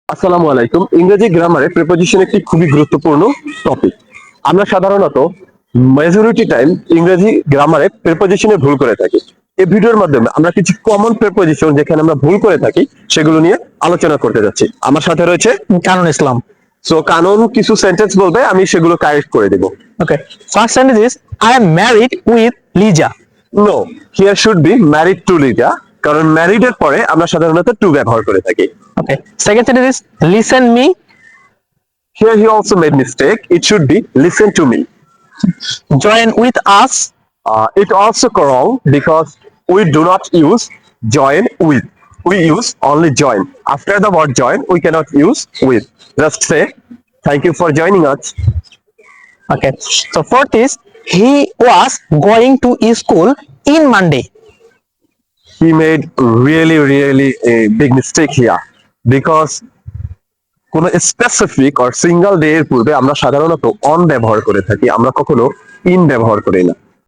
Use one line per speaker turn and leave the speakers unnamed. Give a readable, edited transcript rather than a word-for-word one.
আসসালামু আলাইকুম। ইংরেজি গ্রামারে প্রিপোজিশন একটি খুবই গুরুত্বপূর্ণ টপিক। আমরা সাধারণত মেজরিটি টাইম ইংরেজি গ্রামারে প্রিপোজিশনে ভুল করে থাকি। এই ভিডিওর মাধ্যমে আমরা কিছু কমন প্রিপোজিশন যেখানে আমরা ভুল করে থাকি সেগুলো নিয়ে আলোচনা করতে যাচ্ছি। আমার সাথে রয়েছে
কানন ইসলাম।
সো কানুন কিছু সেন্টেন্স বলবে, আমি সেগুলো কারেক্ট করে দেব।
Okay. First sentence is I am married with Lija.
No, here should be married to Liza, কারণ ম্যারিড এর পরে আমরা সাধারণত টু ব্যবহার করে থাকি।
Okay. Second sentence is listen me.
Here he also made mistake. It should be listen to me.
Join with us.
It also wrong because we do not use join with. We use only join. After the word join, we cannot use with. Just say, thank you for joining us.
Okay. So fourth is he was going to school in Monday.
He made really a big mistake here because কোন specific or single day এর পূর্বে আমরা সাধারণত on ব্যবহার করে থাকি, আমরা কখনো ইন ব্যবহার করি না।